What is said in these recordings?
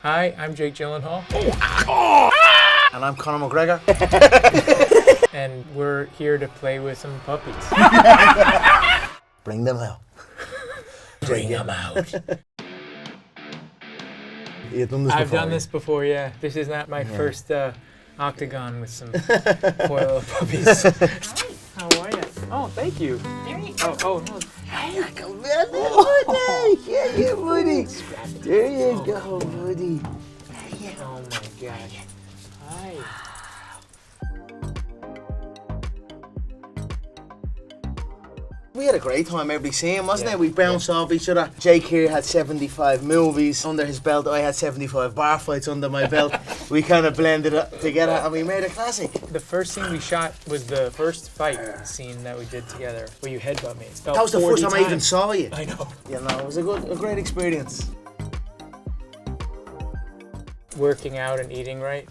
Hi, I'm Jake Gyllenhaal. And I'm Conor McGregor. And we're here to play with some puppies. Bring them out. Bring them out. You've done this I've before, done this before, yeah. This is not my first octagon with some poor little puppies. How are you? Oh, thank you. Oh, no. Here you go, buddy. There you go, buddy. Oh my gosh. Hi. We had a great time every scene, wasn't it? We bounced off each other. Jake here had 75 movies under his belt. I had 75 bar fights under my belt. We kind of blended it together and we made a classic. The first scene we shot was the first fight scene that we did together, where you headbutt me. It felt That was the first 40 time I even times. saw you. I know. You know, it was a great experience. Working out and eating right.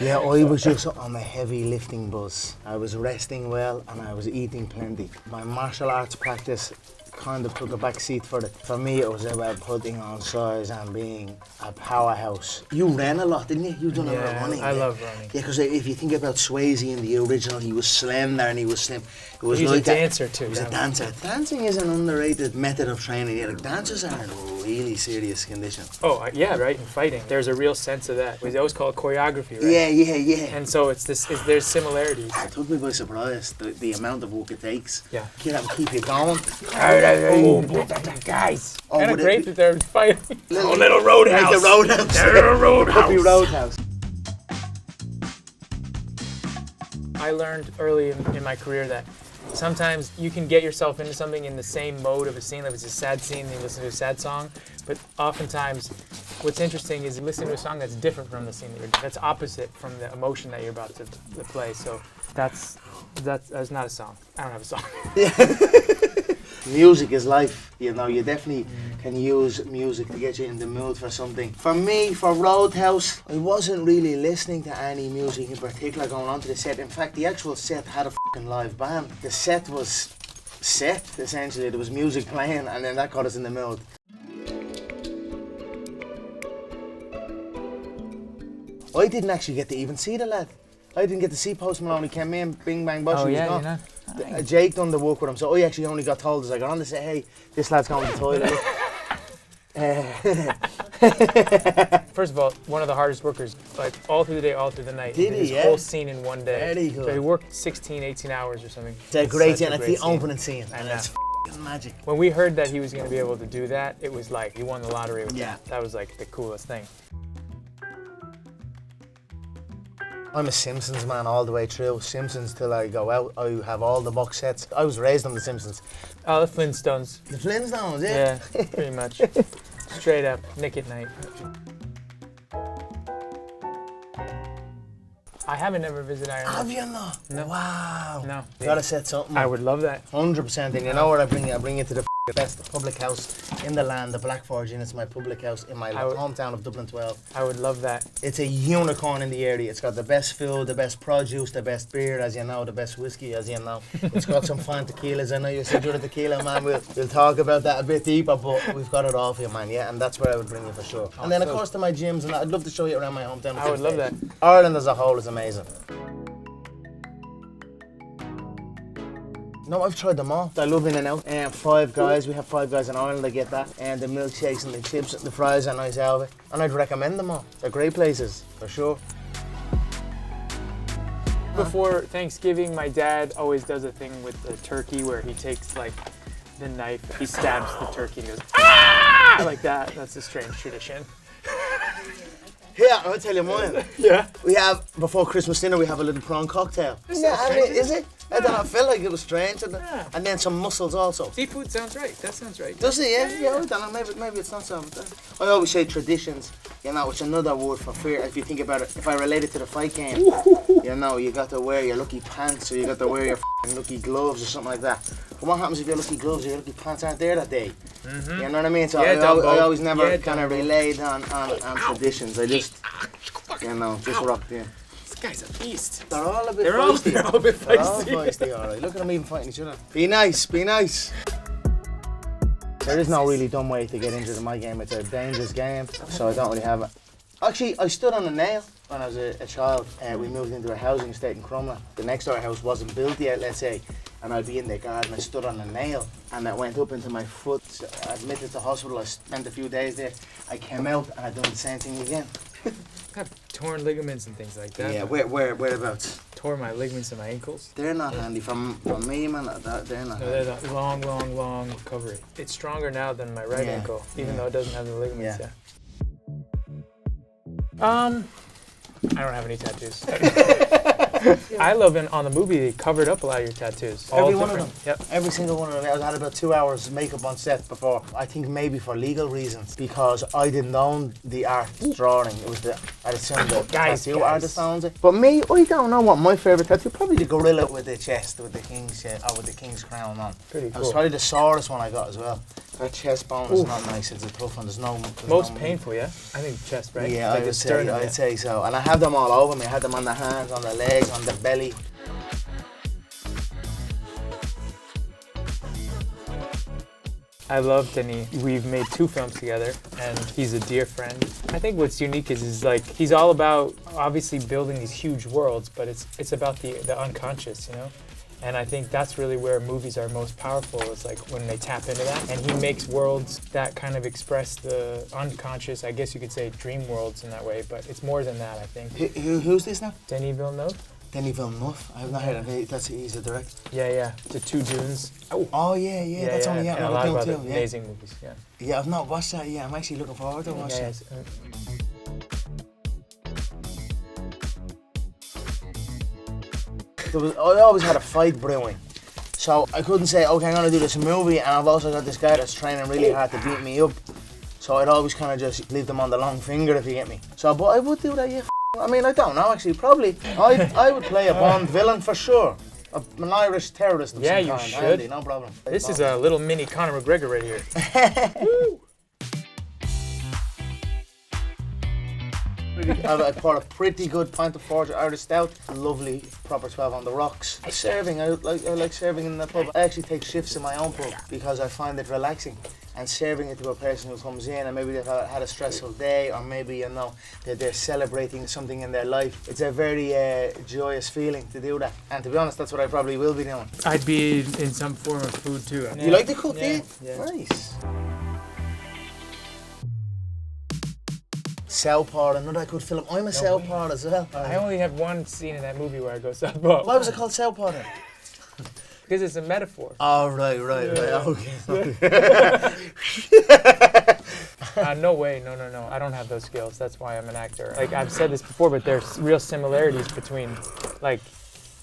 Yeah, I was just on a heavy lifting buzz. I was resting well and I was eating plenty. My martial arts practice kind of took a back seat for it. For me, it was about putting on size and being a powerhouse. You ran a lot, didn't you? You've done a lot of running. I love running. Yeah, because if you think about Swayze in the original, he was slender and he was slim. It was He was like a dancer too. He was a dancer. Dancing is an underrated method of training. Yeah, like dancers are in a really serious condition. Oh, yeah, right, in fighting. There's a real sense of that. We always call it choreography, right? Yeah. And so there's similarities. It took me by surprise, the amount of work it takes. Yeah. Keep you going. Oh, guys. Kind of would it great be- that they're fighting. Little roadhouse. Like the roadhouse. Little roadhouse. Puppy roadhouse. I learned early in my career that sometimes you can get yourself into something in the same mode of a scene. Like if it's a sad scene, and you listen to a sad song. But oftentimes, what's interesting is you listen to a song that's different from the scene that's opposite from the emotion that you're about to play. So that's not a song. I don't have a song. Music is life. You know, you definitely can use music to get you in the mood for something. For me, for Roadhouse, I wasn't really listening to any music in particular going on to the set. In fact, the actual set had a fucking live band. The set was set, essentially. There was music playing and then that got us in the mood. I didn't actually get to even see the lad. I didn't get to see Post Malone. He came in, bing bang bush, Oh, he was yeah, gone. you know. Jake done the work with him, so I actually only got told as I got on to say, hey, this lad's going to the toilet. First of all, one of the hardest workers, like all through the day, all through the night. Did he, His yeah? whole scene in one day. Very good. So he worked 16, 18 hours or something. It's a great such scene. a It's great the scene. opening scene, and know. it's f***ing magic. When we heard that he was going to be able to do that, it was like he won the lottery with Yeah. that. That was like the coolest thing. I'm a Simpsons man all the way through. Simpsons till I go out. I have all the box sets. I was raised on the Simpsons. Oh, the Flintstones. The Flintstones, yeah. Yeah, pretty much. Straight up, Nick at Night. I haven't ever visited Ireland. Have you not? No. Wow. No. Gotta set something I up. would love that. 100%. And you know where I bring you? I bring you to the best public house in the land, the Black Forge Inn. It's my public house in my would- hometown of Dublin 12. I would love that. It's a unicorn in the area. It's got the best food, the best produce, the best beer, as you know, the best whiskey, as you know. It's got some fine tequilas. I know you said you're a tequila man. We'll talk about that a bit deeper, but we've got it all for you, man. Yeah, and that's where I would bring you for sure. And then, of cool. course, to my gyms, and I'd love to show you around my hometown. I would love that. Ireland as a whole is amazing. No, I've tried them all. I love In and Out. Five Guys, we have Five Guys in Ireland, I get that. And the milkshakes and the chips, the fries are nice out of it. And I'd recommend them all. They're great places, for sure. Before Thanksgiving, my dad always does a thing with the turkey where he takes like the knife, he stabs the turkey and goes, ah! Like that. That's a strange tradition. Here, I'll tell you mine. Yeah. We have, before Christmas dinner, we have a little prawn cocktail. Is it? I don't know, I felt like it was strange. Yeah. And then some mussels also. Seafood sounds right. That sounds right. Does it? Yeah, I don't know, maybe it's not so. I always say traditions, you know, it's another word for fear. If you think about it, if I relate it to the fight game, you know, you got to wear your lucky pants or you got to wear your lucky gloves or something like that. But what happens if your lucky gloves or your lucky pants aren't there that day? You know what I mean? So Yeah, I always never Yeah, kind of Dumbo. relayed on traditions. I just, you know, just rocked in. This guy's a beast. They're all a bit They're all feisty. a bit They're all feisty. feisty, all right. Look at them even fighting each other. Be nice, be nice. There is no really dumb way to get injured in my game. It's a dangerous game, so I don't really have it. Actually, I stood on a nail when I was a child. We moved into a housing estate in Crumlin. The next door house wasn't built yet, let's say, and I'd be in the garden. I stood on a nail, and that went up into my foot. So I admitted to hospital. I spent a few days there. I came out, and I'd done the same thing again. I have torn ligaments and things like that. Yeah, whereabouts? Tore my ligaments in my ankles. They're not handy. From me, man, they're not No, handy. they're the long recovery. It's stronger now than my right ankle, even though it doesn't have the ligaments yet. I don't have any tattoos. I love on the movie they covered up a lot of your tattoos. Every one of them. Yep. Every single one of them. I had about 2 hours makeup on set before. I think maybe for legal reasons, because I didn't own the art drawing. It was I assumed the tattoo artist owns it. But me, I don't know what my favourite tattoo. Probably the gorilla with the chest, with the king's crown on. Pretty cool. It was probably the sorest one I got as well. That chest bone is not nice. It's a tough one. There's most painful, yeah? I think chest, right? Yeah, like I'd say so. And I have them all over me. I had them on the hands, on the legs, on the belly. I love Denny. We've made 2 films together, and he's a dear friend. I think what's unique is like he's all about obviously building these huge worlds, but it's about the unconscious, you know. And I think that's really where movies are most powerful. It's like when they tap into that, and he makes worlds that kind of express the unconscious. I guess you could say dream worlds in that way, but it's more than that. I think. Who's this now? Denis Villeneuve. Denis Villeneuve. I have not heard of it. He's a director. Yeah. The 2 Dunes. Oh yeah. That's only and a lot of other amazing movies. Yeah. Yeah, I've not watched that. Yeah, I'm actually looking forward to watching it. I always had a fight brewing, so I couldn't say, okay, I'm gonna do this movie, and I've also got this guy that's training really hard to beat me up. So I'd always kind of just leave them on the long finger, if you get me. So, but I would do that. Yeah. I mean, I don't know actually. Probably, I would play a Bond villain for sure. An Irish terrorist of some kind. You should. Handy, no problem. This is a little mini Conor McGregor right here. Woo! I poured a pretty good pint of Forge Irish Stout. Lovely, proper 12 on the rocks. Serving, I like serving in the pub. I actually take shifts in my own pub because I find it relaxing. And serving it to a person who comes in and maybe they've had a stressful day, or maybe, you know, they're celebrating something in their life. It's a very joyous feeling to do that. And to be honest, that's what I probably will be doing. I'd be in some form of food too. You like to cook, do you? Yeah. Nice. Southpaw, another good film. I'm a Southpaw as well. I only have one scene in that movie where I go Southpaw. Why was it called Southpaw then? Because it's a metaphor. Oh, right, okay. No way, no. I don't have those skills. That's why I'm an actor. Like I've said this before, but there's real similarities between like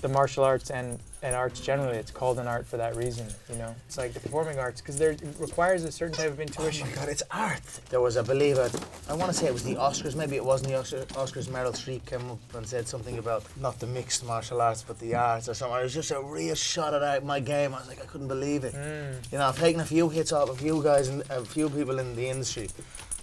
the martial arts and arts generally. It's called an art for that reason, you know. It's like the performing arts because it requires a certain type of intuition. Oh my God, it's art. There was, I believe, I want to say it was the Oscars. Maybe it wasn't the Oscars. Meryl Streep came up and said something about not the mixed martial arts, but the arts or something. It was just a real shot at my game. I was like, I couldn't believe it. You know, I've taken a few hits off a few guys and a few people in the industry.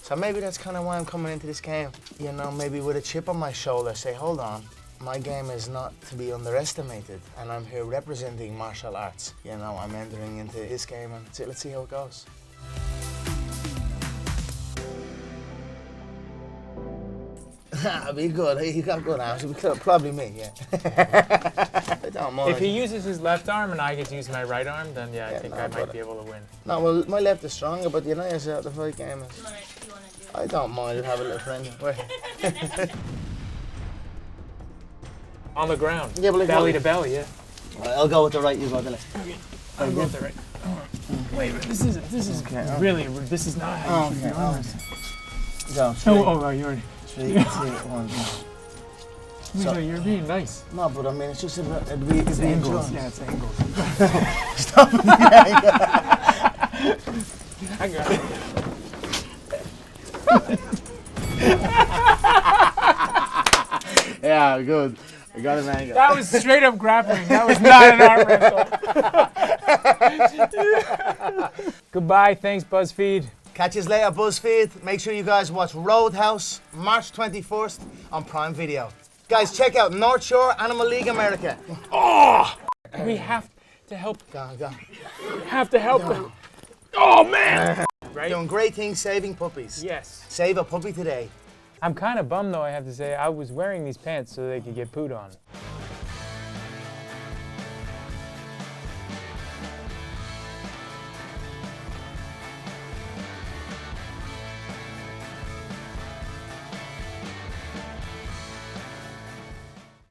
So maybe that's kind of why I'm coming into this game. You know, maybe with a chip on my shoulder, say, hold on. My game is not to be underestimated, and I'm here representing martial arts. You know, I'm entering into this game, and let's see how it goes. That'd be good. You got good arms. Probably me, yeah. I don't mind. If he uses his left arm and I get to use my right arm, then I think I might be able to win. No, well, my left is stronger, but you know yourself, the fight game is. I don't mind to have a little friend. Where? On the ground. Yeah, but like belly to belly, yeah. Right, I'll go with the right, you go with the left. Okay. I'll go with the right. Wait, this is okay, really, this is not how you should be on this. Go, you already. 3, 2, 1, go. So, you're being nice. No, but I mean, it's just it's angles. Yeah, it's angles. Stop it. I got it. Yeah, good. I got an angle. That was straight up grappling. That was not an arm wrestle. Goodbye. Thanks, BuzzFeed. Catch us later, BuzzFeed. Make sure you guys watch Roadhouse, March 21st on Prime Video. Guys, check out North Shore Animal League America. Oh! We have to help. Go. We have to help them. Oh man! Right? Doing great things, saving puppies. Yes. Save a puppy today. I'm kind of bummed though, I have to say. I was wearing these pants so they could get pooed on.